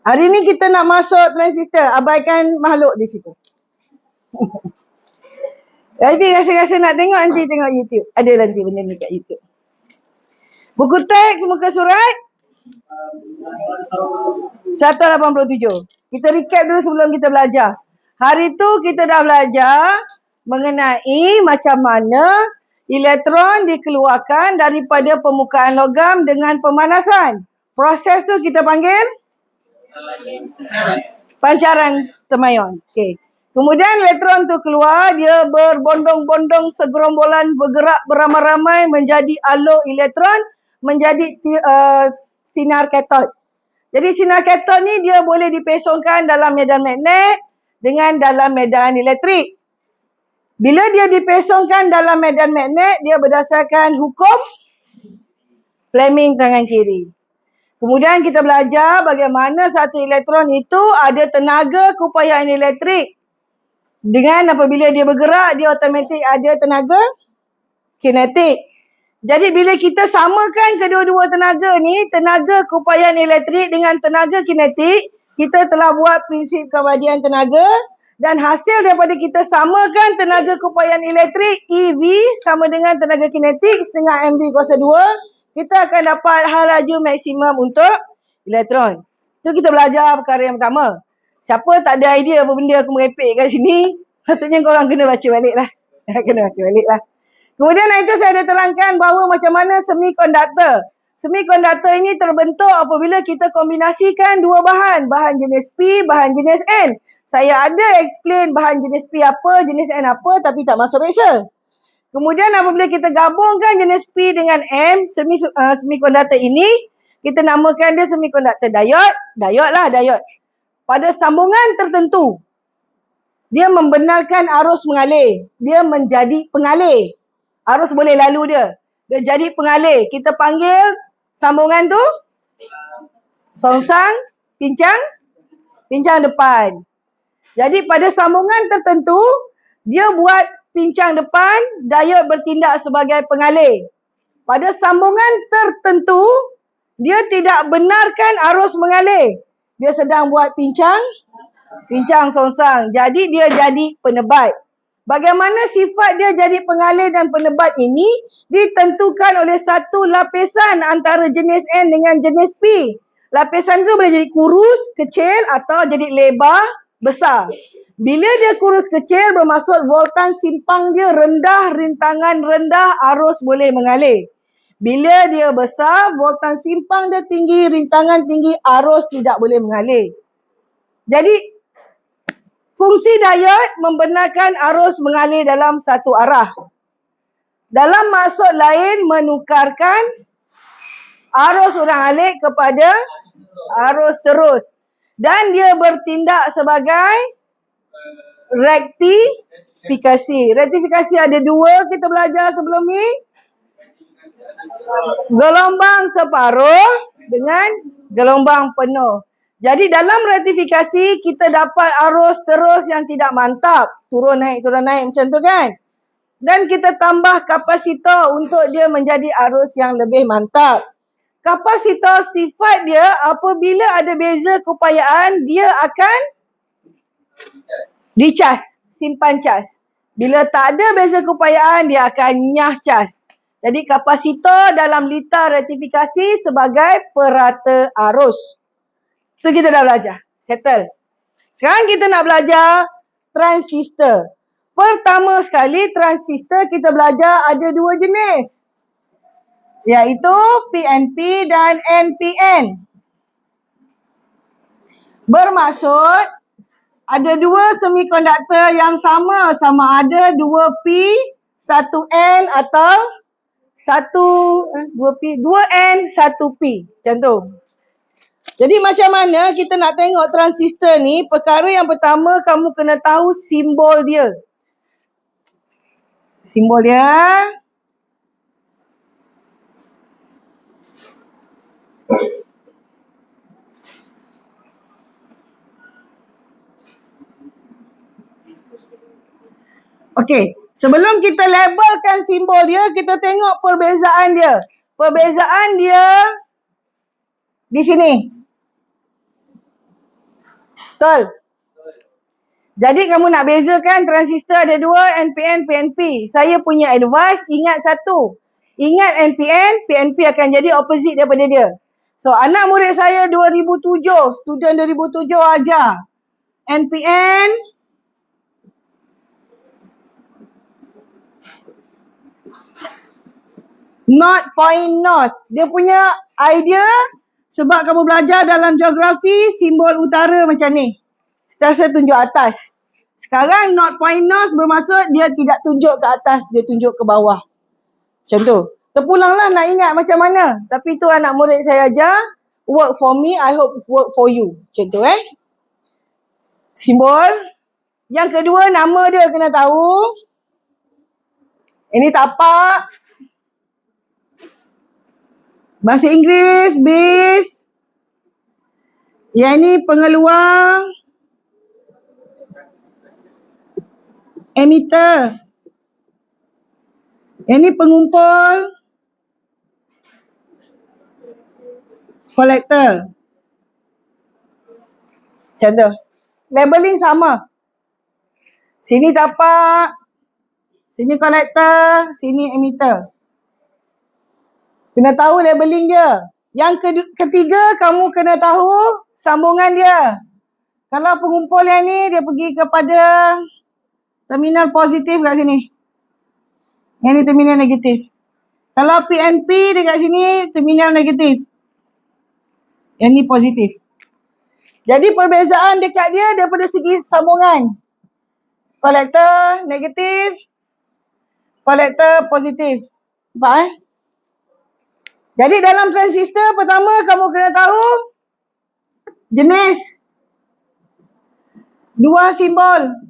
Hari ni kita nak masuk transistor, abaikan makhluk di situ. Tapi rasa-rasa nak tengok, nanti tengok YouTube. Ada nanti benda ni kat YouTube. Buku teks muka surat 187. Kita recap dulu sebelum kita belajar. Hari tu kita dah belajar mengenai macam mana elektron dikeluarkan daripada permukaan logam dengan pemanasan. Proses tu kita panggil pancaran termayon. Okey. Kemudian elektron tu keluar, dia berbondong-bondong segerombolan bergerak beramai-ramai menjadi alur elektron, menjadi sinar katod. Jadi sinar katod ni dia boleh dipesongkan dalam medan magnet dengan dalam medan elektrik. Bila dia dipesongkan dalam medan magnet, dia berdasarkan hukum Fleming tangan kiri. Kemudian kita belajar bagaimana satu elektron itu ada tenaga keupayaan elektrik. Dengan apabila dia bergerak, dia automatik ada tenaga kinetik. Jadi bila kita samakan kedua-dua tenaga ni, tenaga keupayaan elektrik dengan tenaga kinetik, kita telah buat prinsip keabadian tenaga dan hasil daripada kita samakan tenaga keupayaan elektrik EV sama dengan tenaga kinetik setengah MV kuasa 2, kita akan dapat hal laju maksimum untuk elektron. Itu kita belajar perkara yang pertama. Siapa tak ada idea apa benda aku merepek kat sini, maksudnya korang kena baca balik lah. Kena baca balik lah. Kemudian itu saya ada terangkan bahawa macam mana semikonduktor. Semikonduktor ini terbentuk apabila kita kombinasikan dua bahan. Bahan jenis P, bahan jenis N. Saya ada explain bahan jenis P apa, jenis N apa, tapi tak masuk lecture. Kemudian apabila kita gabungkan jenis P dengan M, semikonduktor ini, kita namakan dia semikonduktor diode. Diode lah, diode. Pada sambungan tertentu, dia membenarkan arus mengalir. Dia menjadi pengalir. Arus boleh lalu dia. Dia jadi pengalir. Kita panggil sambungan tu songsang, pincang depan. Jadi pada sambungan tertentu, dia buat pincang depan, diode bertindak sebagai pengalir. Pada sambungan tertentu, dia tidak benarkan arus mengalir. Dia sedang buat pincang songsang. Jadi dia jadi penebat. Bagaimana sifat dia jadi pengalir dan penebat ini ditentukan oleh satu lapisan antara jenis N dengan jenis P. Lapisan itu boleh jadi kurus, kecil atau jadi lebar, besar. Bila dia kurus kecil bermaksud voltan simpang dia rendah, rintangan rendah, arus boleh mengalir. Bila dia besar, voltan simpang dia tinggi, rintangan tinggi, arus tidak boleh mengalir. Jadi fungsi diode membenarkan arus mengalir dalam satu arah. Dalam maksud lain, menukarkan arus ulang-alik kepada arus terus. Dan dia bertindak sebagai rektifikasi. Rektifikasi ada dua kita belajar sebelum ni. Gelombang separuh dengan gelombang penuh. Jadi dalam rektifikasi kita dapat arus terus yang tidak mantap. Turun naik macam tu kan. Dan kita tambah kapasitor untuk dia menjadi arus yang lebih mantap. Kapasitor sifat dia apabila ada beza keupayaan, dia akan dicas, simpan cas. Bila tak ada beza keupayaan, dia akan nyah cas. Jadi kapasitor dalam liter rektifikasi sebagai perata arus. Itu kita dah belajar. Settle. Sekarang kita nak belajar transistor. Pertama sekali transistor kita belajar ada dua jenis. Iaitu PNP dan NPN. Bermaksud ada dua semikonduktor yang sama. Sama ada 2P, 1N atau 2N, 1P. Macam tu. Jadi macam mana kita nak tengok transistor ni, perkara yang pertama kamu kena tahu simbol dia. Simbol dia. Okey, sebelum kita labelkan simbol dia, kita tengok perbezaan dia. Perbezaan dia di sini. Betul? Jadi kamu nak bezakan transistor ada dua, NPN, PNP. Saya punya advice, ingat satu. Ingat NPN, PNP akan jadi opposite daripada dia. So, anak murid saya 2007, student 2007 ajar. NPN, not point north. Dia punya idea, sebab kamu belajar dalam geografi, simbol utara macam ni. Saya tunjuk atas. Sekarang not point north bermaksud dia tidak tunjuk ke atas, dia tunjuk ke bawah. Macam tu. Terpulanglah nak ingat macam mana. Tapi tu anak murid saya ajar. Work for me, I hope work for you. Macam tu Simbol. Yang kedua, nama dia kena tahu. Ini tapak. Bahasa Inggeris, base. Yang ni pengeluar. Emitter. Yang ni pengumpul. Collector. Macam tu. Labeling sama. Sini tapak. Sini collector. Sini emitter. Kena tahu labeling dia. Yang ketiga, kamu kena tahu sambungan dia. Kalau pengumpul yang ni, dia pergi kepada terminal positif kat sini. Yang ni terminal negatif. Kalau PNP dekat sini, terminal negatif. Yang ni positif. Jadi perbezaan dekat dia daripada segi sambungan. Kolektor negatif. Kolektor positif. Nampak Jadi dalam transistor, pertama kamu kena tahu jenis. Dua simbol.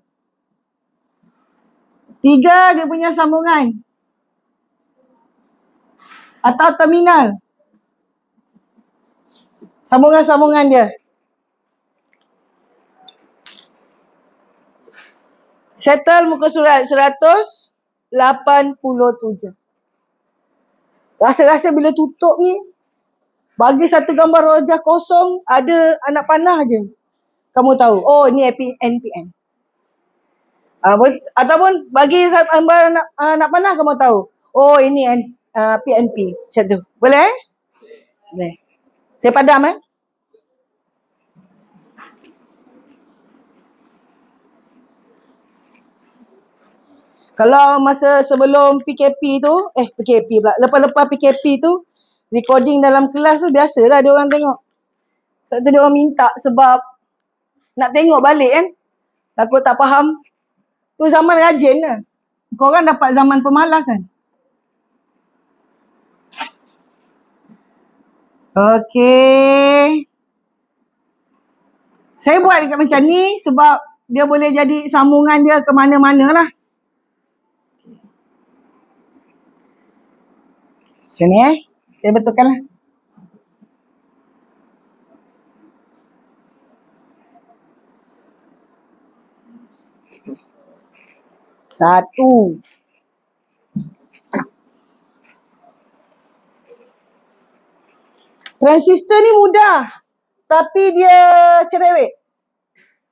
Tiga dia punya sambungan. Atau terminal. Sambungan-sambungan dia. Settle muka surat 187. Rasa-rasa bila tutup ni, bagi satu gambar wajah kosong, ada anak panah je. Kamu tahu, oh ni NPN. Ataupun bagi gambar anak panah, kamu tahu, oh ini PNP. Macam tu. Boleh Boleh. Saya padam Kalau masa sebelum PKP tu, PKP pula, lepas-lepas PKP tu, recording dalam kelas tu biasalah dia orang tengok. Sebab tu dia orang minta sebab nak tengok balik Takut tak faham. Tu zaman rajin lah. Korang dapat zaman pemalas Okey. Saya buat dekat macam ni sebab dia boleh jadi sambungan dia ke mana-mana lah. Macam ni Saya betulkan lah. Satu. Transistor ni mudah. Tapi dia cerewet.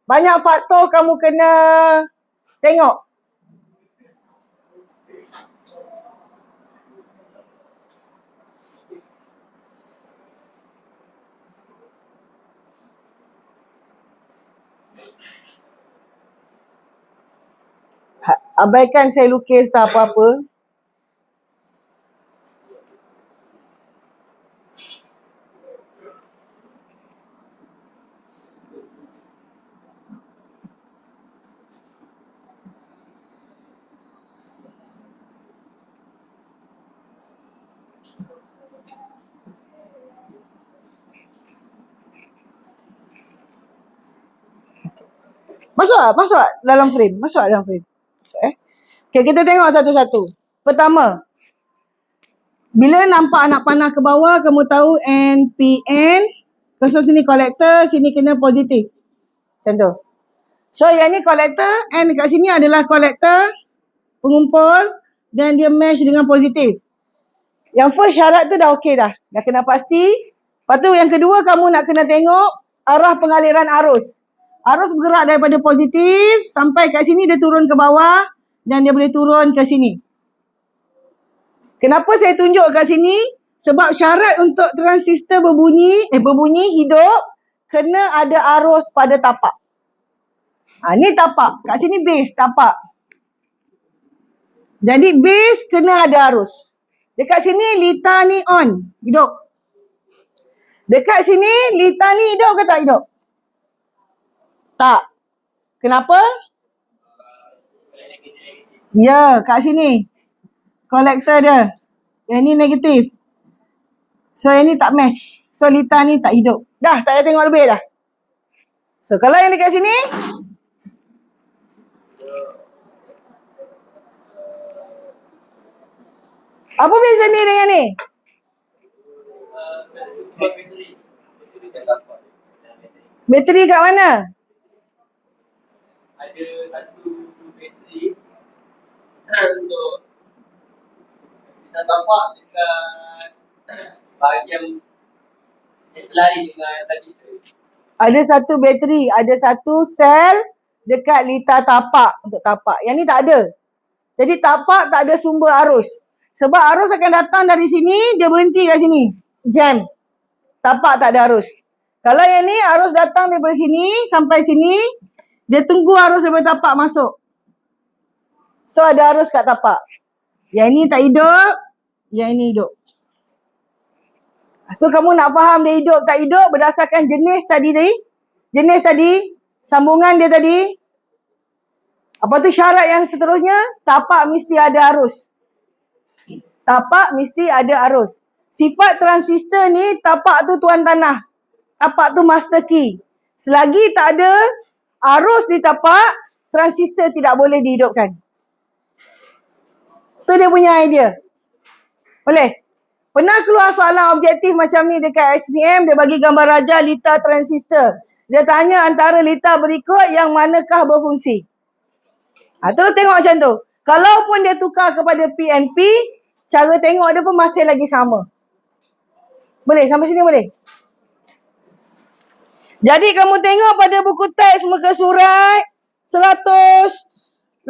Banyak faktor kamu kena tengok. Abaikan saya lukis tak apa-apa. Masuk dalam frame. Okay, kita tengok satu-satu. Pertama, bila nampak anak panah ke bawah, kamu tahu NPN. So, sini kolektor, sini kena positif. Macam tu. So, yang ni kolektor, N dekat sini adalah kolektor, pengumpul, dan dia match dengan positif. Yang first syarat tu dah okey dah. Dah kena pasti. Lepas tu yang kedua, kamu nak kena tengok arah pengaliran arus. Arus bergerak daripada positif sampai kat sini, dia turun ke bawah dan dia boleh turun ke sini. Kenapa saya tunjuk kat sini? Sebab syarat untuk transistor berbunyi hidup, kena ada arus pada tapak. Ni tapak. Kat sini base tapak. Jadi base kena ada arus. Dekat sini lita ni on, hidup. Dekat sini lita ni hidup ke tak hidup? Tak. Kenapa? Ya, kat sini. Kolektor dia. Yang ni negatif. So, yang ni tak match. So, lita ni tak hidup. Dah, tak payah tengok lebih dah. So, kalau yang dekat sini, apa beza ni dengan ni? Bateri kat mana? Ada satu bateri untuk kita tapak dekat bahagian yang selari dengan tadi tu. Ada satu bateri, ada satu sel dekat lita tapak untuk tapak. Yang ni tak ada. Jadi tapak tak ada sumber arus. Sebab arus akan datang dari sini, dia berhenti kat sini. Jam. Tapak tak ada arus. Kalau yang ni arus datang daripada sini sampai sini, dia tunggu arus daripada tapak masuk. So ada arus kat tapak. Yang ni tak hidup, yang ini hidup. Lepas tu kamu nak faham dia hidup tak hidup berdasarkan jenis tadi. Jenis tadi, sambungan dia tadi. Apa tu syarat yang seterusnya? Tapak mesti ada arus. Tapak mesti ada arus. Sifat transistor ni, tapak tu tuan tanah. Tapak tu master key. Selagi tak ada arus di tapak, transistor tidak boleh dihidupkan. Tu dia punya idea. Boleh? Pernah keluar soalan objektif macam ni dekat SPM, dia bagi gambar raja lita transistor. Dia tanya antara lita berikut yang manakah berfungsi. Terus tengok macam tu. Kalaupun dia tukar kepada PNP, cara tengok dia pun masih lagi sama. Boleh? Sampai sini boleh? Jadi kamu tengok pada buku teks muka surat 188.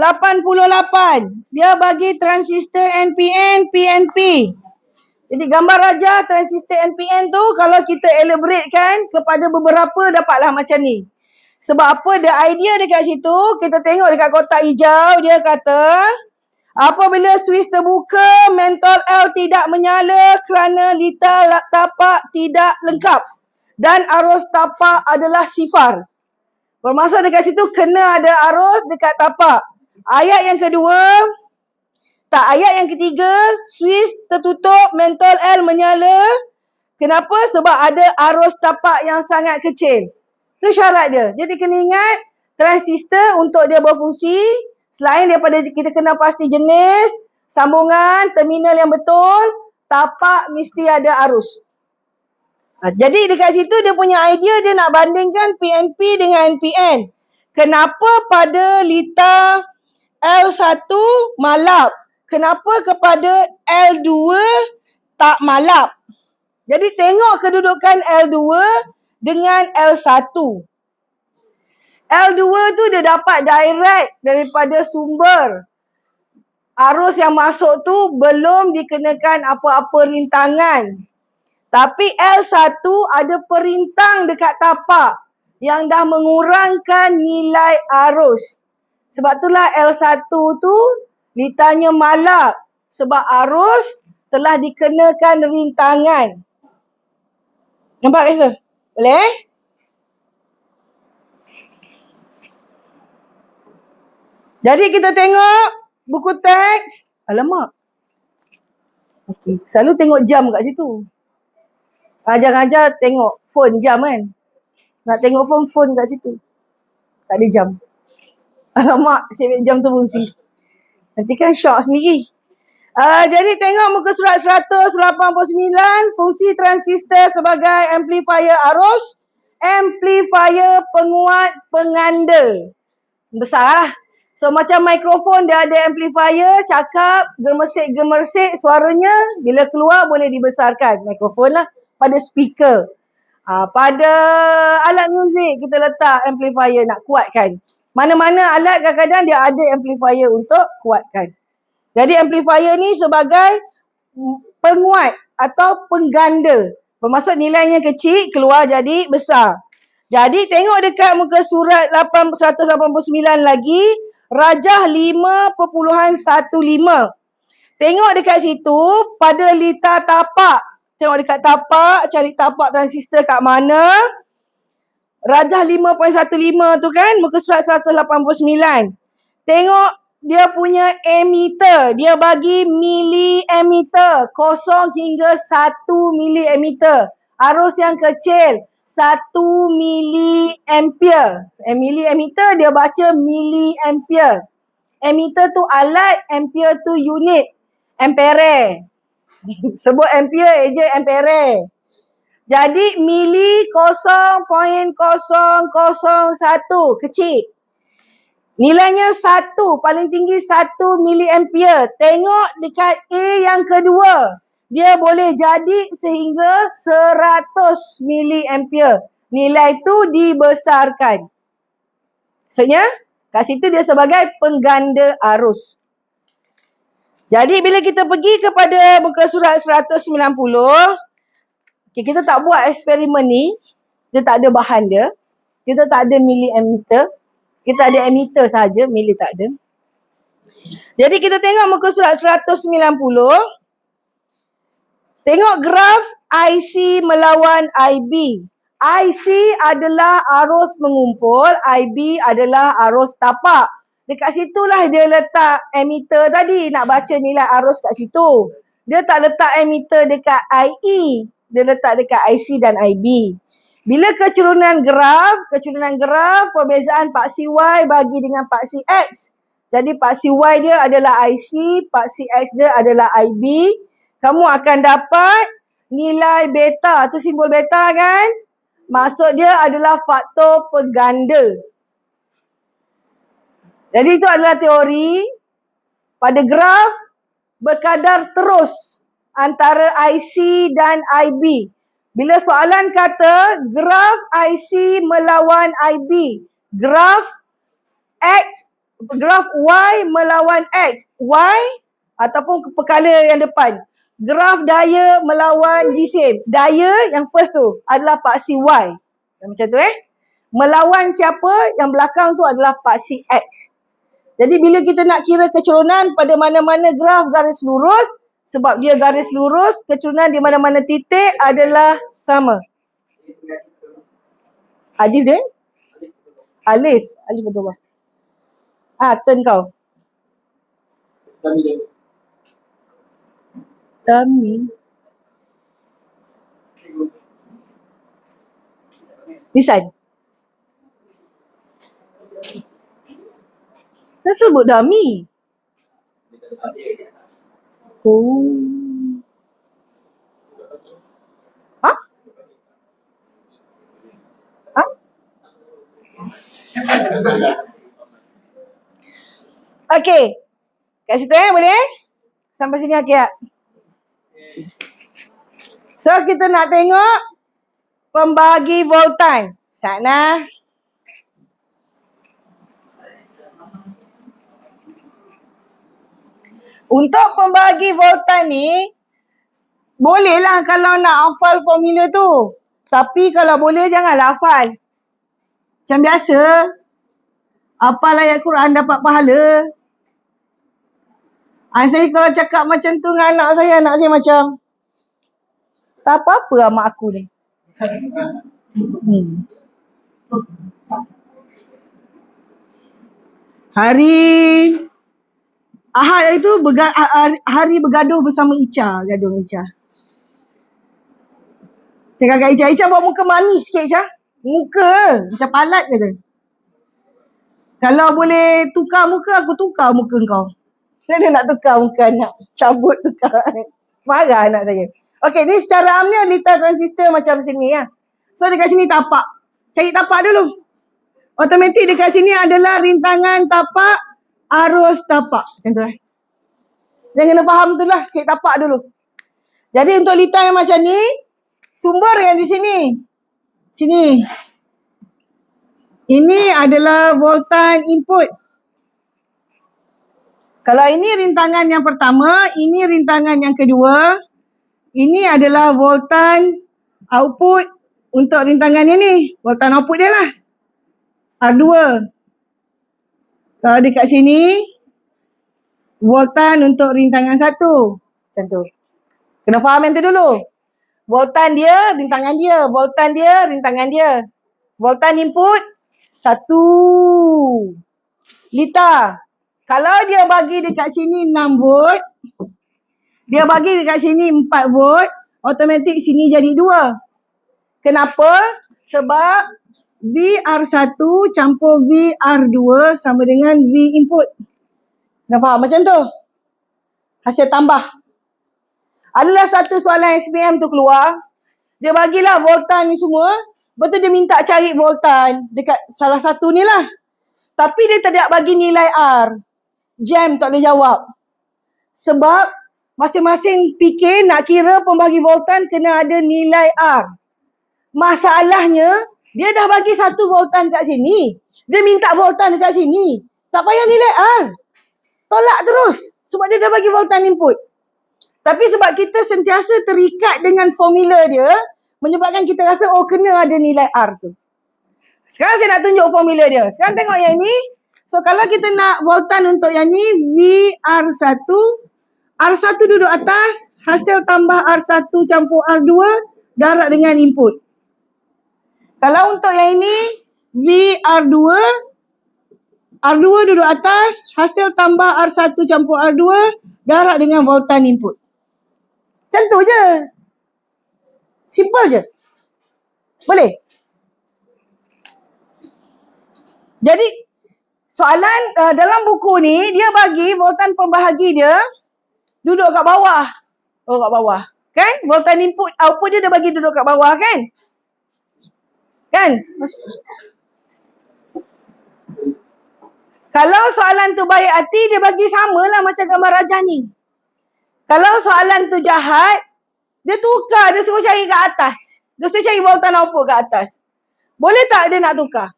Dia bagi transistor NPN, PNP. Jadi gambar raja transistor NPN tu kalau kita elaboratekan kepada beberapa dapatlah macam ni. Sebab apa? The idea dekat situ, kita tengok dekat kotak hijau, dia kata apabila switch terbuka, mentol L tidak menyala kerana lita tapak tidak lengkap. Dan arus tapak adalah sifar. Bermaksud dekat situ kena ada arus dekat tapak. Ayat yang kedua, ayat yang ketiga, switch tertutup, mentol L menyala. Kenapa? Sebab ada arus tapak yang sangat kecil. Itu syarat dia. Jadi kena ingat, transistor untuk dia berfungsi, selain daripada kita kena pasti jenis, sambungan, terminal yang betul, tapak mesti ada arus. Jadi dekat situ dia punya idea, dia nak bandingkan PNP dengan NPN. Kenapa pada lita L1 malap? Kenapa kepada L2 tak malap? Jadi tengok kedudukan L2 dengan L1. L2 tu dia dapat direct daripada sumber. Arus yang masuk tu belum dikenakan apa-apa rintangan. Tapi L1 ada perintang dekat tapak yang dah mengurangkan nilai arus. Sebab itulah L1 tu litanya malap. Sebab arus telah dikenakan rintangan. Nampak ke? Boleh? Jadi kita tengok buku teks. Alamak. Okey, selalu tengok jam kat situ. Ajar-ajar tengok phone jam kan. Nak tengok phone kat situ. Tak ada jam. Alamak, cik jam tu fungsi. Nanti kan shock sendiri. Jadi tengok muka surat 189, fungsi transistor sebagai amplifier arus, amplifier penguat penganda. Besar lah. So macam mikrofon dia ada amplifier, cakap, gemersik-gemersik suaranya, bila keluar boleh dibesarkan. Mikrofon lah pada speaker. Pada alat muzik kita letak amplifier nak kuatkan. Mana-mana alat kadang-kadang dia ada amplifier untuk kuatkan. Jadi amplifier ni sebagai penguat atau pengganda. Bermaksud nilainya kecil keluar jadi besar. Jadi tengok dekat muka surat 189 lagi, rajah 5.15. Tengok dekat situ pada litar tapak. Tengok dekat tapak, cari tapak transistor kat mana. Rajah 5.15 tu kan, muka surat 189. Tengok dia punya emitter. Dia bagi miliammeter. 0 hingga 1 miliammeter. Arus yang kecil 1 miliampere. Miliammeter dia baca miliampere. Emitter tu alat, ampere tu unit. Ampere. Sebut ampere je ampere. Jadi mili 0.0001 kecil. Nilainya 1, paling tinggi 1 miliampere. Tengok dekat A yang kedua. Dia boleh jadi sehingga 100 miliampere. Nilai tu dibesarkan. Maksudnya, kat situ dia sebagai pengganda arus. Jadi bila kita pergi kepada muka surat 190, kita tak buat eksperimen ni, dia tak ada bahan dia. Kita tak ada miliammeter. Kita ada emitter saja, mili tak ada. Jadi kita tengok muka surat 190. Tengok graf IC melawan IB. IC adalah arus mengumpul, IB adalah arus tapak. Dekat situlah dia letak emitter tadi, nak baca nilai arus kat situ. Dia tak letak emitter dekat IE. Dia letak dekat IC dan IB. Bila kecurunan graf, perbezaan paksi Y bagi dengan paksi X. Jadi paksi Y dia adalah IC, paksi X dia adalah IB. Kamu akan dapat nilai beta. Tu simbol beta kan? Maksud dia adalah faktor pengganda. Jadi itu adalah teori. Pada graf, berkadar terus antara IC dan IB. Bila soalan kata graf IC melawan IB, graf Y melawan X, Y ataupun perkala yang depan, graf daya melawan jisim. Daya yang first tu adalah paksi Y. Macam tu Melawan siapa? Yang belakang tu adalah paksi X. Jadi bila kita nak kira kecurunan pada mana-mana graf garis lurus, sebab dia garis lurus, kecurunan di mana-mana titik adalah sama. Alif dia? Alif berdua. Turn kau. Dummy. Lisan. Kan sebut dummy. Oh. Hah? Okey. Kat situ boleh? Sampai sini okey tak? So kita nak tengok pembagi voltan. Sana. Untuk pembagi voltan ni, bolehlah kalau nak hafal formula tu. Tapi kalau boleh janganlah hafal. Macam biasa, hafal ayat Quran dapat pahala. Saya kalau cakap macam tu dengan anak saya macam, tak apa-apa mak aku ni. Hari Ahad itu hari bergaduh bersama Ica. Gaduh dengan Ica. Cakap kat Ica, Ica buat muka manis sikit Ica. Muka macam palat ke tu. Kalau boleh tukar muka, aku tukar muka kau. Dia nak tukar muka anak. Cabut tukar. Marah anak saya. Okey, ni secara amnya litar transistor macam sini ya. So dekat sini tapak. Cari tapak dulu. Automatik dekat sini adalah rintangan tapak, arus tapak. Macam tu Jangan kena faham tu lah. Cari tapak dulu. Jadi untuk litar yang macam ni, sumber yang di sini. Sini. Ini adalah voltan input. Kalau ini rintangan yang pertama, ini rintangan yang kedua. Ini adalah voltan output untuk rintangan ini. Voltan output dia lah. R2. Kalau dekat sini, voltan untuk rintangan 1. Macam tu. Kena faham yang tu dulu. Voltan dia, rintangan dia. Voltan dia, rintangan dia. Voltan input, 1 liter. Kalau dia bagi dekat sini 6 volt, dia bagi dekat sini 4 volt, automatik sini jadi 2. Kenapa? Sebab VR1 campur VR2 sama dengan V input. Dah faham macam tu? Hasil tambah. Adalah satu soalan SPM tu keluar, dia bagilah voltan ni semua, betul dia minta cari voltan dekat salah satu ni lah. Tapi dia tidak bagi nilai R. Jam tak boleh jawab. Sebab masing-masing fikir nak kira pembagi voltan kena ada nilai R. Masalahnya, dia dah bagi 1 voltan kat sini. Dia minta voltan dekat sini. Tak payah nilai R. Tolak terus. Sebab dia dah bagi voltan input. Tapi sebab kita sentiasa terikat dengan formula dia, menyebabkan kita rasa, oh kena ada nilai R tu. Sekarang saya nak tunjuk formula dia. Sekarang tengok yang ni. So kalau kita nak voltan untuk yang ni, VR1, R1 duduk atas, hasil tambah R1 campur R2, darab dengan input. Kalau untuk yang ini, VR2, R2 duduk atas, hasil tambah R1 campur R2, darab dengan voltan input. Macam tu je. Simple je. Boleh? Jadi, soalan dalam buku ni, dia bagi voltan pembahagi dia duduk kat bawah. Oh, kat bawah. Kan? Voltan input, output dia bagi duduk kat bawah kan? Kan? Kalau soalan tu baik hati, dia bagi samalah macam gambar raja ni. Kalau soalan tu jahat, dia tukar, dia suruh cari kat atas. Dia suruh cari voltan output kat atas. Boleh tak dia nak tukar?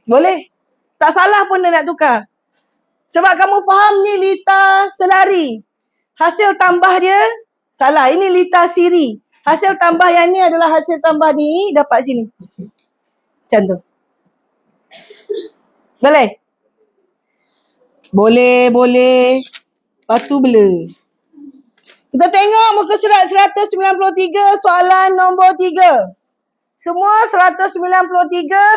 Boleh. Tak salah pun dia nak tukar. Sebab kamu faham ni liter selari. Hasil tambah dia, salah. Ini liter siri. Hasil tambah yang ni adalah hasil tambah ni, dapat sini. Macam tu. Boleh? Boleh. Lepas tu blur. Kita tengok muka surat 193, soalan nombor 3. Semua 193,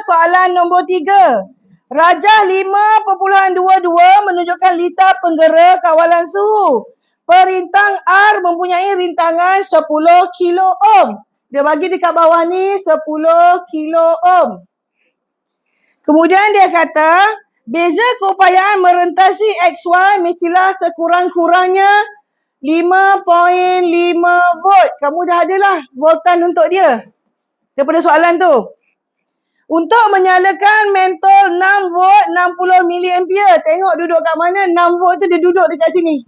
soalan nombor 3. Rajah 5.22 menunjukkan liter penggera kawalan suhu. Perintang R mempunyai rintangan 10 kilo ohm. Dia bagi dekat bawah ni 10 kilo ohm. Kemudian dia kata, beza keupayaan merentasi XY mestilah sekurang-kurangnya 5.5 volt. Kamu dah adalah voltan untuk dia. Daripada soalan tu. Untuk menyalakan mentol 6 volt 60 miliampere. Tengok duduk kat mana. 6 volt tu dia duduk dekat sini.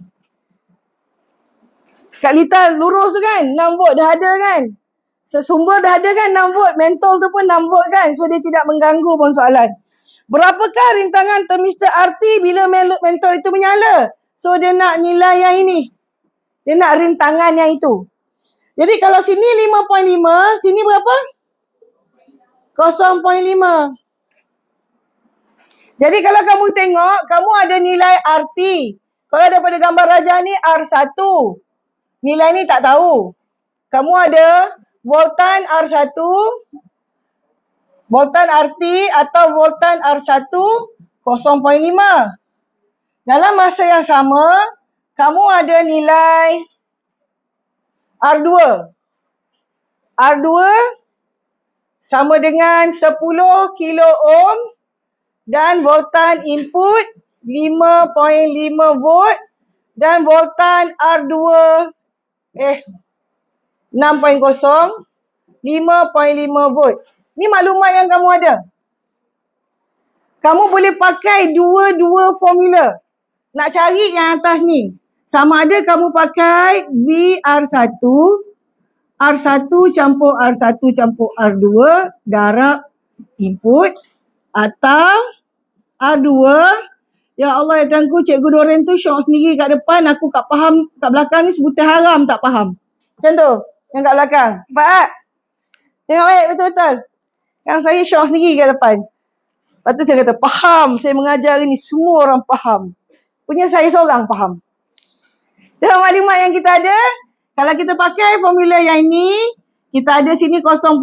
Kat liter lurus tu kan. 6 volt dah ada kan. Sesumber dah ada kan 6 volt. Mentol tu pun 6 volt kan. So dia tidak mengganggu pun soalan. Berapakah rintangan termistor RT bila mentol itu menyala? So dia nak nilai yang ini. Dia nak rintangan yang itu. Jadi kalau sini 5.5, sini berapa? 0.5. Jadi kalau kamu tengok, kamu ada nilai RT. Kalau daripada gambar raja ni R1. Nilai ni tak tahu. Kamu ada voltan R1, voltan RT atau voltan R1 0.5. Dalam masa yang sama, kamu ada nilai R2. R2 sama dengan 10 kilo ohm dan voltan input 5.5 volt dan voltan R2 6.0 5.5 volt. Ni maklumat yang kamu ada. Kamu boleh pakai dua-dua formula. Nak cari yang atas ni. Sama ada kamu pakai VR1 R1 campur R1 campur R2 darab input atau R2. Ya Allah ya Tuhanku, Cikgu Doreen tu syok sendiri kat depan, aku kat belakang ni sebutan haram tak faham. Macam tu, yang kat belakang. Nampak tak? Tengok baik betul-betul. Yang saya syok sendiri kat depan. Lepas tu saya kata, faham, saya mengajar ni semua orang faham. Punya saya seorang faham. Tengok maklumat yang kita ada. Kalau kita pakai formula yang ini, kita ada sini 0.5.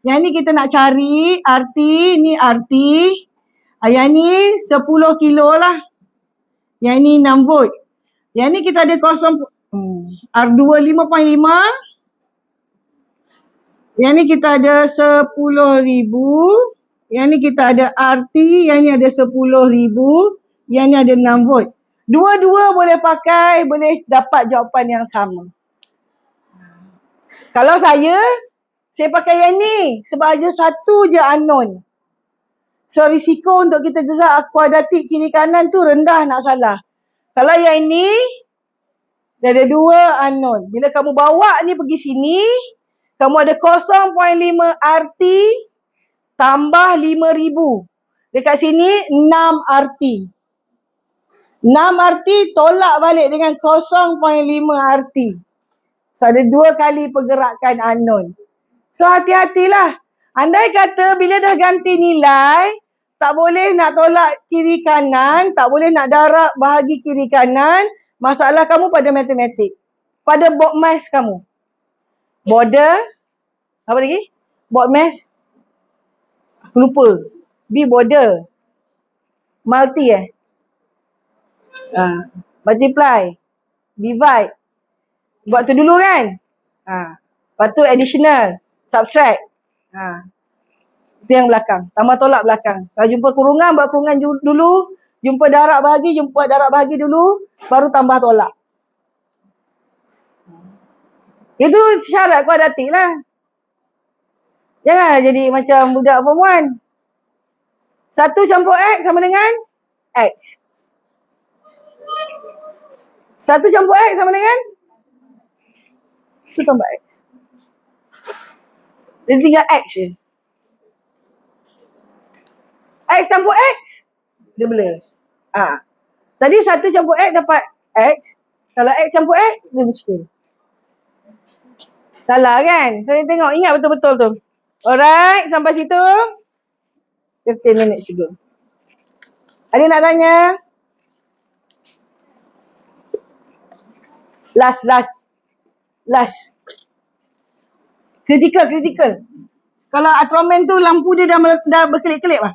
Yang ni kita nak cari RT, ni RT. Yang ni 10 kilo lah. Yang ni 6 volt. Yang ni kita ada R2 5.5. Yang ni kita ada 10,000. Yang ni kita ada RT, yang ni ada 10,000. Yang ni ada 6 volt. Dua-dua boleh pakai, boleh dapat jawapan yang sama. Kalau saya pakai yang ni sebab ada satu je unknown. So risiko untuk kita gerak kuadratik kiri kanan tu rendah nak salah. Kalau yang ni dia ada dua unknown. Bila kamu bawa ni pergi sini, kamu ada 0.5 RT tambah 5,000. Dekat sini 6 RT. 6 RT tolak balik dengan 0.5 RT. So ada 2 kali pergerakan unknown. So hati-hatilah. Andai kata bila dah ganti nilai, tak boleh nak tolak kiri kanan, tak boleh nak darab bahagi kiri kanan, masalah kamu pada matematik. Pada board math kamu. Border, apa lagi? Board math. Aku lupa. B border. Multi multiply. Divide. Buat tu dulu kan? Lepas tu additional. Subtract. Itu yang belakang. Tambah tolak belakang. Kalau jumpa kurungan, buat kurungan dulu. Jumpa darab bahagi, jumpa darab bahagi dulu. Baru tambah tolak. Itu syarat kuadratik lah. Janganlah jadi macam budak form 1. 1 campur X sama dengan X. 1 campur X sama dengan 1 tambah X. Dia tinggal X je. X campur X, dia blur. Tadi 1 campur X dapat X. Kalau X campur X, dia muskil. Salah kan? Saya tengok, ingat betul-betul tu. Alright, sampai situ. 15 minutes juga. Ada nak tanya? Last. Critical. Kalau Ultraman tu lampu dia dah berkelip-kelip lah.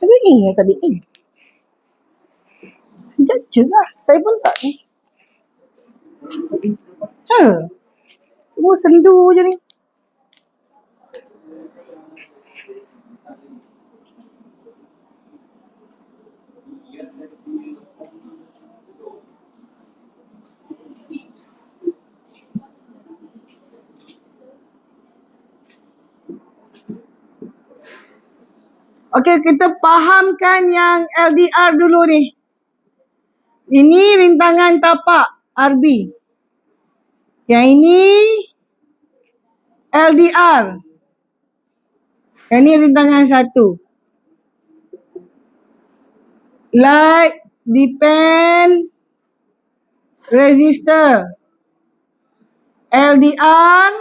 Ada ing tadi ing. Sekejap je lah. Saya pun tak ni. Semua sendu je ni. Okey, kita fahamkan yang LDR dulu ni. Ini rintangan tapak RB. Yang ini LDR. Yang ini rintangan 1. Light depend resistor. LDR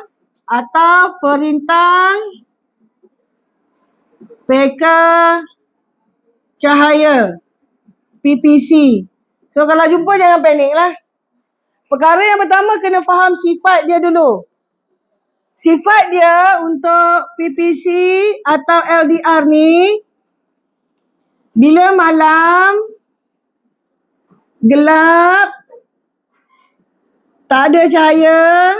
atau perintang peka cahaya. PPC. So kalau jumpa jangan panik lah. Perkara yang pertama kena faham sifat dia dulu. Sifat dia untuk PPC atau LDR ni, bila malam, gelap, tak ada cahaya,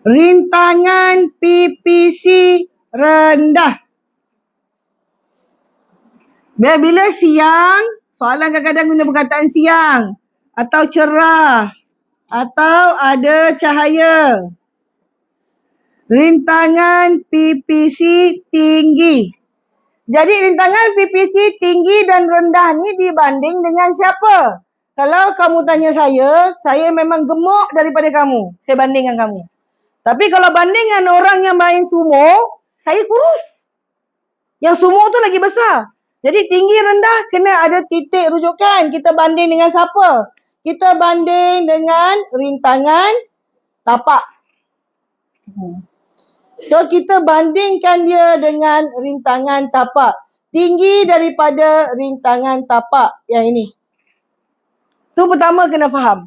rintangan PPC rendah. Bila siang, soalan kadang-kadang guna perkataan siang atau cerah atau ada cahaya. Rintangan PPC tinggi. Jadi rintangan PPC tinggi dan rendah ni dibanding dengan siapa? Kalau kamu tanya saya memang gemuk daripada kamu. Saya bandingkan kamu. Tapi kalau bandingkan orang yang main sumo, saya kurus. Yang sumo tu lagi besar. Jadi tinggi rendah kena ada titik rujukan. Kita banding dengan siapa? Kita banding dengan rintangan tapak. So kita bandingkan dia dengan rintangan tapak. Tinggi daripada rintangan tapak yang ini. Tu pertama kena faham.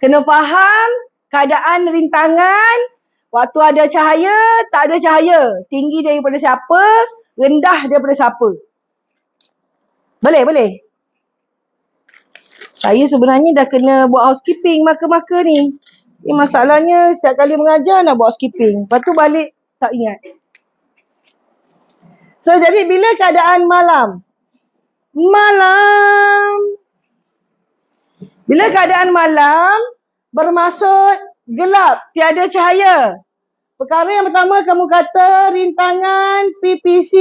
Kena faham keadaan rintangan. Waktu ada cahaya, tak ada cahaya. Tinggi daripada siapa, rendah daripada siapa. Boleh? Saya sebenarnya dah kena buat housekeeping maka-maka ni. Ini masalahnya setiap kali mengajar nak buat housekeeping. Lepas tu balik tak ingat. So jadi bila keadaan malam. Bila keadaan malam bermaksud gelap, tiada cahaya. Perkara yang pertama kamu kata rintangan PPC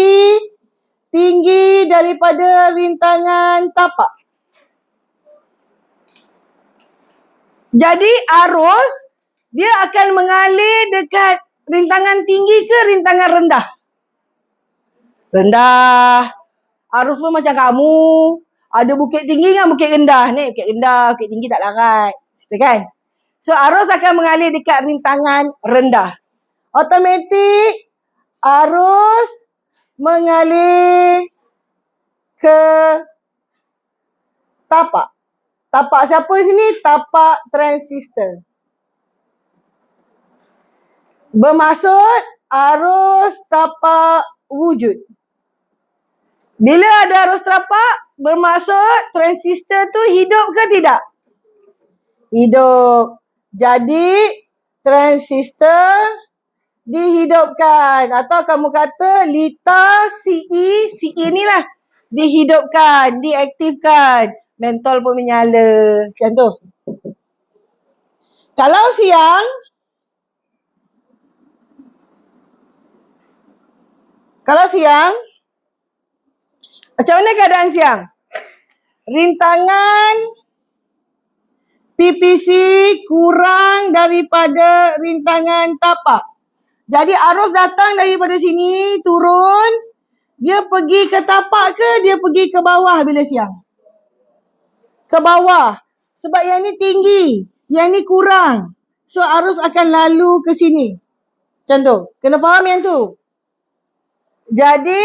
tinggi daripada rintangan tapak. Jadi arus dia akan mengalir dekat rintangan tinggi ke rintangan rendah? Rendah. Arus pun macam kamu. Ada bukit tinggi dengan bukit rendah. Ni bukit rendah, bukit tinggi tak larat. Betul kan? So arus akan mengalir dekat rintangan rendah. Automatik arus mengalir ke tapak. Tapak siapa sini? Tapak transistor. Bermaksud arus tapak wujud. Bila ada arus tapak, bermaksud transistor tu hidup ke tidak? Hidup. Jadi transistor dihidupkan. Atau kamu kata lita CE ni lah. Dihidupkan, diaktifkan. Mentol pun menyala. Macam tu. Kalau siang, macam mana keadaan siang? Rintangan PPC kurang daripada rintangan tapak. Jadi arus datang daripada sini, turun. Dia pergi ke tapak ke dia pergi ke bawah bila siang? Ke bawah. Sebab yang ni tinggi, yang ni kurang. So arus akan lalu ke sini. Macam tu. Kena faham yang tu. Jadi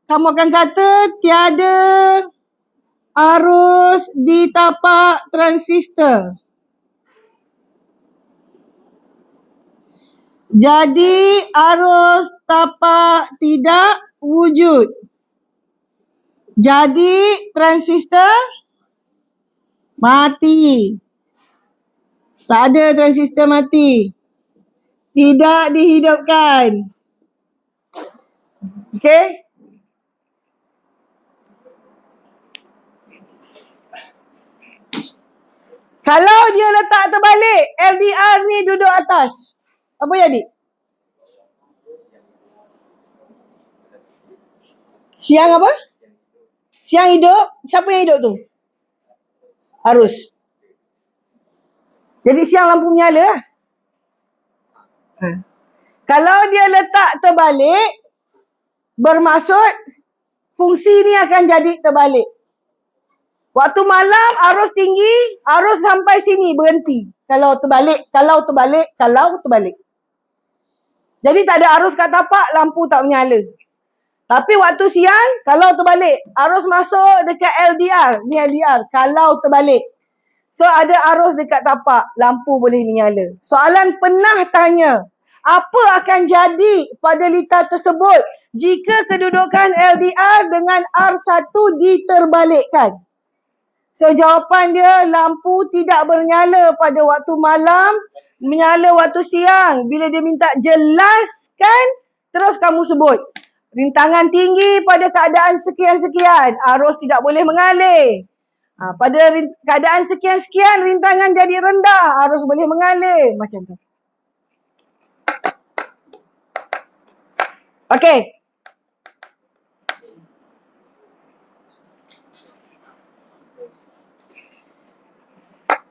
kamu akan kata tiada arus di tapak transistor. Jadi arus tapak tidak wujud. Jadi transistor mati. Tak ada transistor mati. Tidak dihidupkan. Okey? Kalau dia letak terbalik, LDR ni duduk atas. Apa jadi? Siang apa? Siang hidup. Siapa yang hidup tu? Arus. Jadi siang lampu menyala lah. Kalau dia letak terbalik, bermaksud fungsi ni akan jadi terbalik. Waktu malam arus tinggi, arus sampai sini berhenti. Kalau terbalik. Jadi tak ada arus kat tapak, lampu tak menyala. Tapi waktu siang, kalau terbalik, arus masuk dekat LDR. Ni LDR, kalau terbalik. So ada arus dekat tapak, lampu boleh menyala. Soalan pernah tanya, apa akan jadi pada litar tersebut jika kedudukan LDR dengan R1 diterbalikkan? So jawapan dia, lampu tidak bernyala pada waktu malam, menyala waktu siang. Bila dia minta jelaskan, terus kamu sebut. Rintangan tinggi pada keadaan sekian-sekian, arus tidak boleh mengalir. Pada keadaan sekian-sekian, rintangan jadi rendah, arus boleh mengalir. Macam tu. Okey.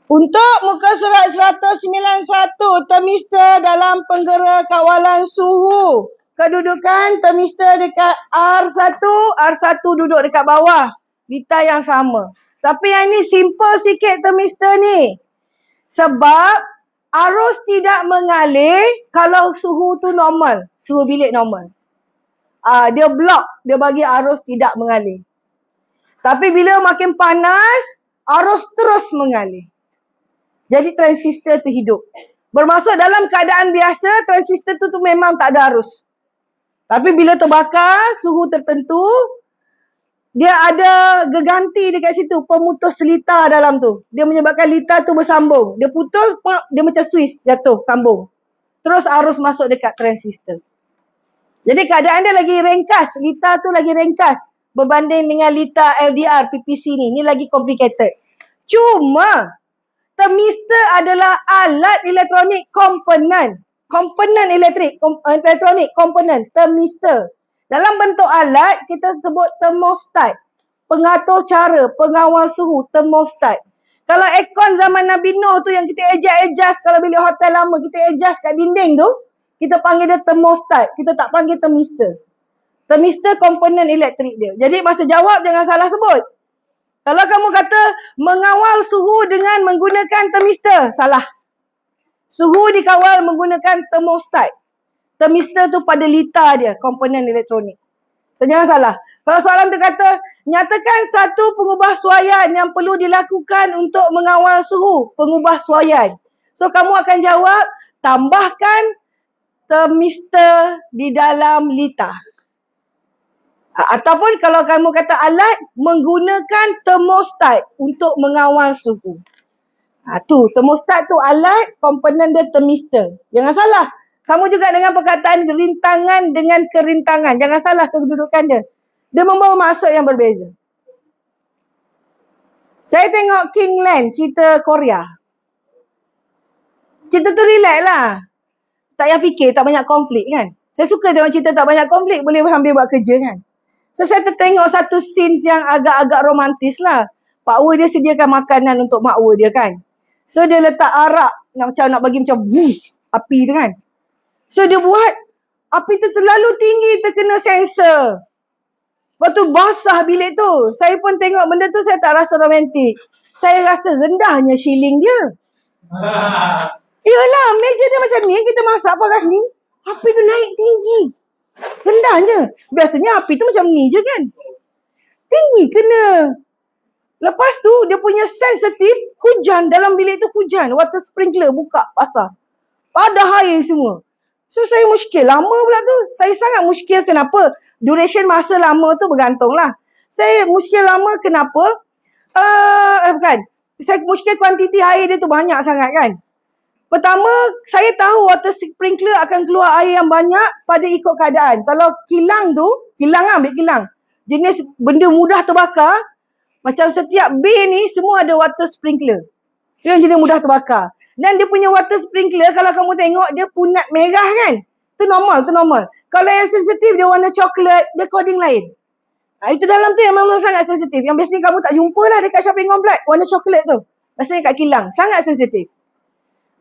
Untuk muka surat 191, termister dalam penggera kawalan suhu. Kedudukan termister dekat R1, R1 duduk dekat bawah. Lita yang sama. Tapi yang ni simple sikit termister ni. Sebab arus tidak mengalir kalau suhu tu normal. Suhu bilik normal. Dia block, dia bagi arus tidak mengalir. Tapi bila makin panas, arus terus mengalir. Jadi transistor tu hidup. Bermaksud dalam keadaan biasa, transistor tu memang tak ada arus. Tapi bila terbakar, suhu tertentu, dia ada geganti dekat situ, pemutus lita dalam tu. Dia menyebabkan lita tu bersambung. Dia putus, dia macam switch, jatuh, sambung. Terus arus masuk dekat transistor. Jadi keadaan dia lagi ringkas, lita tu lagi ringkas berbanding dengan lita LDR, PPC ni. Ni lagi complicated. Cuma, termister adalah alat elektronik komponen. Komponen elektronik komponen, termister. Dalam bentuk alat, kita sebut thermostat. Pengatur cara, pengawal suhu, thermostat. Kalau aircon zaman Nabi Nuh tu yang kita adjust, kalau bilik hotel lama kita adjust kat dinding tu, kita panggil dia thermostat. Kita tak panggil termister. Termister komponen elektrik dia. Jadi masa jawab jangan salah sebut. Kalau kamu kata mengawal suhu dengan menggunakan termister, salah. Suhu dikawal menggunakan thermostat. Termister tu pada lita dia, komponen elektronik. So, jangan salah. Kalau soalan tu kata, nyatakan satu pengubah suaian yang perlu dilakukan untuk mengawal suhu. Pengubah suaian. So, kamu akan jawab, tambahkan termister di dalam lita. Ataupun kalau kamu kata alat, menggunakan thermostat untuk mengawal suhu. Tu, thermostat tu alat, komponen dia termister. Jangan salah. Sama juga dengan perkataan rintangan dengan kerintangan. Jangan salah kedudukan dia. Dia membawa maksud yang berbeza. Saya tengok Kingland, cerita Korea. Cerita tu relax lah. Tak payah fikir, tak banyak konflik kan. Saya suka tengok cerita tak banyak konflik, boleh sambil buat kerja kan. So, saya tertengok satu scenes yang agak-agak romantis lah. Pak Wu dia sediakan makanan untuk mak Wu dia kan. So, dia letak arak, nak bagi macam api tu kan. So, dia buat, api tu terlalu tinggi terkena sensor. Lepas tu basah bilik tu. Saya pun tengok benda tu, saya tak rasa romantik. Saya rasa rendahnya shilling dia. Yalah, meja dia macam ni, kita masak pakai sini. Api tu naik tinggi. Rendahnya. Biasanya api tu macam ni je kan. Tinggi kena. Lepas tu, dia punya sensitif, hujan. Dalam bilik tu hujan. Water sprinkler buka, pasang. Ada air semua. So, saya muskil. Lama pula tu. Saya sangat muskil. Kenapa? Duration masa lama tu bergantung lah. Saya muskil lama kenapa? Bukan. Saya muskil kuantiti air dia tu banyak sangat kan. Pertama, saya tahu water sprinkler akan keluar air yang banyak pada ikut keadaan. Kalau kilang tu, ambil kilang. Jenis benda mudah terbakar, macam setiap bay ni semua ada water sprinkler. Dia yang jenis mudah terbakar. Dan dia punya water sprinkler, kalau kamu tengok, dia punat merah kan? Tu normal. Kalau yang sensitif, dia warna coklat, dia coding lain. Itu dalam tu yang memang sangat sensitif. Yang biasanya kamu tak jumpa lah dekat shopping complex, warna coklat tu. Biasanya kat kilang, sangat sensitif.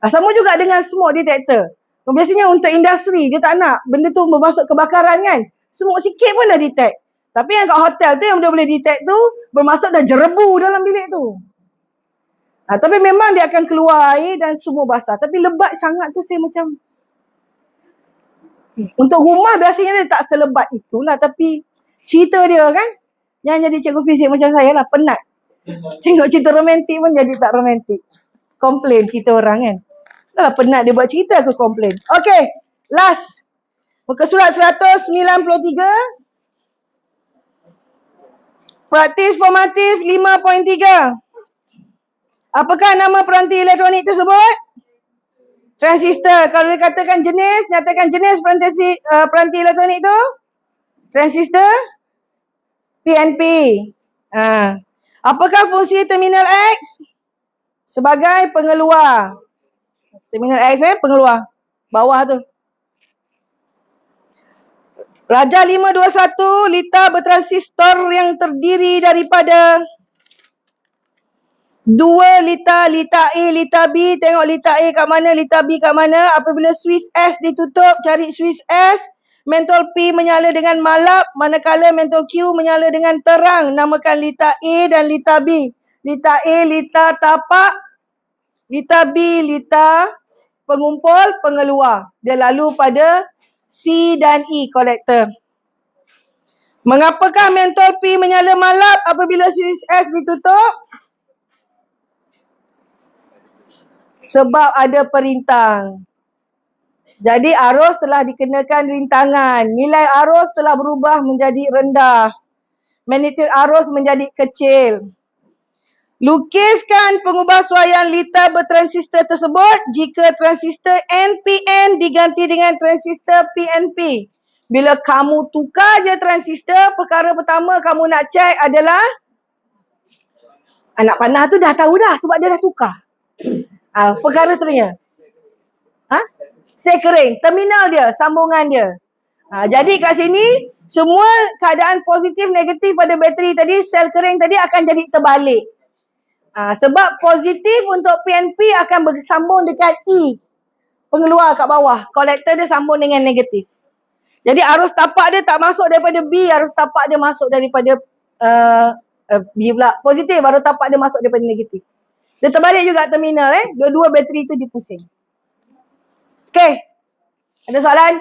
Sama juga dengan smoke detector. Biasanya untuk industri, dia tak nak benda tu bermasuk kebakaran kan. Smoke sikit pun dah detect. Tapi yang kat hotel tu yang dia boleh detect tu, bermasuk dah jerebu dalam bilik tu. Tapi memang dia akan keluar air dan semua basah. Tapi lebat sangat tu saya macam... Untuk rumah biasanya dia tak selebat itulah. Tapi cerita dia kan, yang jadi cikgu fizik macam saya lah, penat. Tengok cerita romantik pun jadi tak romantik. Komplain kita orang kan. Dah penat dia buat cerita, aku komplain. Okay, last. Muka surat 193. Praktis formatif 5.3. Apakah nama peranti elektronik tersebut? Transistor. Kalau dia katakan jenis, nyatakan jenis peranti elektronik tu. Transistor PNP. Apakah fungsi terminal X? Sebagai pengeluar. Terminal X pengeluar. Bawah tu. Raja 521 litar bertransistor yang terdiri daripada 2 litar, litar A, litar B. Tengok litar A kat mana, litar B kat mana. Apabila switch S ditutup, cari switch S. Mentol P menyala dengan malap, manakala mentol Q menyala dengan terang. Namakan litar A dan litar B. Litar A, litar tapak. Litar B, litar pengumpul, pengeluar. Dia lalu pada C dan E, kolektor. Mengapakah mentol P menyala malap apabila switch S ditutup? Sebab ada perintang. Jadi arus telah dikenakan rintangan. Nilai arus telah berubah menjadi rendah. Magnitude arus menjadi kecil. Lukiskan pengubahsuaian litar bertransistor tersebut jika transistor NPN diganti dengan transistor PNP. Bila kamu tukar je transistor, perkara pertama kamu nak cek adalah anak panah tu dah tahu dah sebab dia dah tukar. Perkara seterusnya. Sel kering. Terminal dia, sambungan dia. Jadi kat sini, semua keadaan positif, negatif pada bateri tadi, sel kering tadi akan jadi terbalik. Sebab positif untuk PNP akan bersambung dekat E. Pengeluar kat bawah. Kolektor dia sambung dengan negatif. Jadi arus tapak dia tak masuk daripada B, arus tapak dia masuk daripada B pula. Positif, arus tapak dia masuk daripada negatif. Dia terbalik juga terminal. Dua-dua bateri tu dipusing. Okey. Ada soalan?